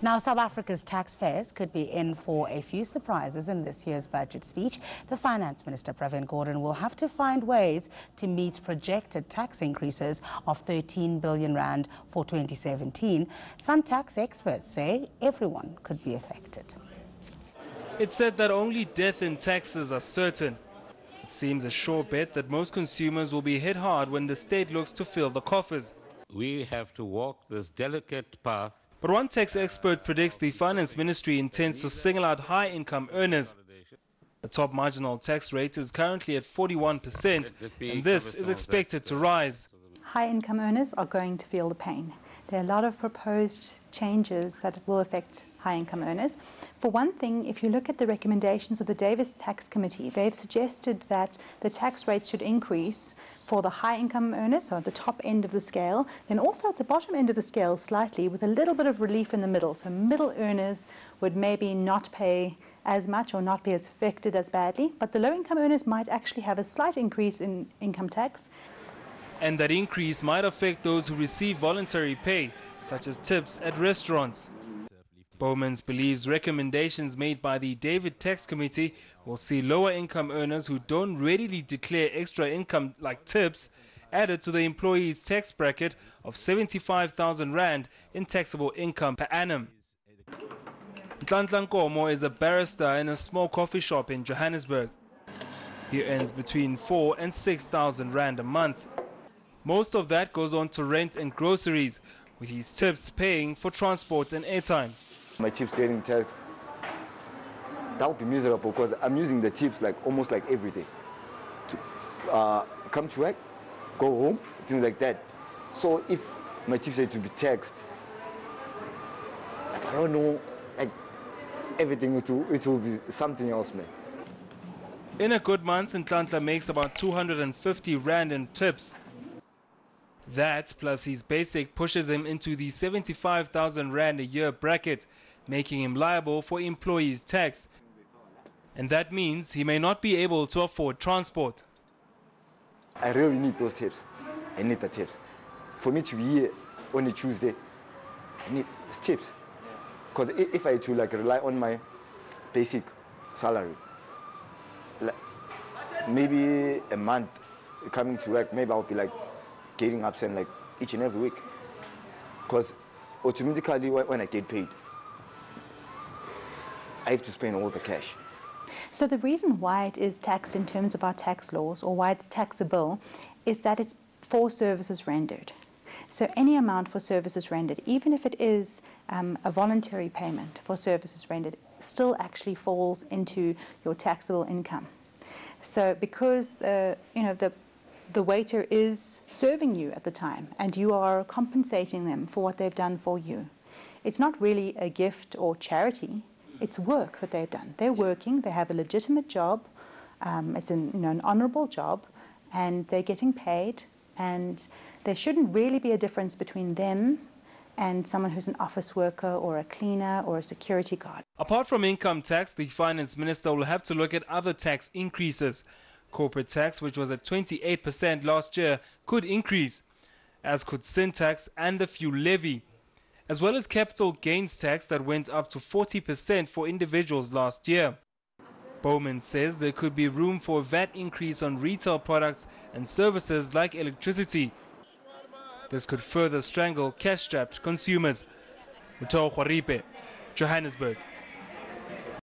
Now, South Africa's taxpayers could be in for a few surprises in this year's budget speech. The Finance Minister, Pravin Gordhan, will have to find ways to meet projected tax increases of 13 billion rand for 2017. Some tax experts say everyone could be affected. It's said that only death in taxes are certain. It seems a sure bet that most consumers will be hit hard when the state looks to fill the coffers. We have to walk this delicate path. But one tax expert predicts the Finance Ministry intends to single out high-income earners. The top marginal tax rate is currently at 41%, and this is expected to rise. High-income earners are going to feel the pain. There are a lot of proposed changes that will affect high-income earners. For one thing, if you look at the recommendations of the Davis Tax Committee, they've suggested that the tax rate should increase for the high-income earners, so at the top end of the scale, then also at the bottom end of the scale slightly, with a little bit of relief in the middle. So middle earners would maybe not pay as much or not be as affected as badly, but the low-income earners might actually have a slight increase in income tax. And that increase might affect those who receive voluntary pay, such as tips at restaurants. Bowmans believes recommendations made by the David Tax Committee will see lower income earners who don't readily declare extra income like tips added to the employee's tax bracket of 75,000 rand in taxable income per annum. Nhlanhla Nkomo is a barrister in a small coffee shop in Johannesburg. He earns between 4,000 and 6,000 rand a month. Most of that goes on to rent and groceries, with his tips paying for transport and airtime. My tips getting taxed, that would be miserable because I'm using the tips like almost like every day. To come to work, go home, things like that. So if my tips are to be taxed, I don't know, like everything it will be something else, man. In a good month, Nhlanhla makes about 250 rand in tips. That, plus his basic, pushes him into the 75,000 rand a year bracket, making him liable for employees' tax. And that means he may not be able to afford transport. I really need those tips. I need the tips. For me to be here on a Tuesday, I need tips. Because if I to like rely on my basic salary, like maybe a month coming to work, maybe I'll be like getting upset like each and every week, because automatically when I get paid, I have to spend all the cash. So the reason why it is taxed in terms of our tax laws, or why it's taxable, is that it's for services rendered. So any amount for services rendered, even if it is a voluntary payment for services rendered, still actually falls into your taxable income. So because the waiter is serving you at the time and you are compensating them for what they've done for you, it's not really a gift or charity, it's work that they've done. They're working, they have a legitimate job, it's an honorable job, and they're getting paid, and there shouldn't really be a difference between them and someone who's an office worker or a cleaner or a security guard. Apart from income tax, the Finance Minister will have to look at other tax increases. Corporate tax, which was at 28% last year, could increase, as could sin tax and the fuel levy, as well as capital gains tax that went up to 40% for individuals last year. Bowman says there could be room for a VAT increase on retail products and services like electricity. This could further strangle cash-strapped consumers. Johannesburg.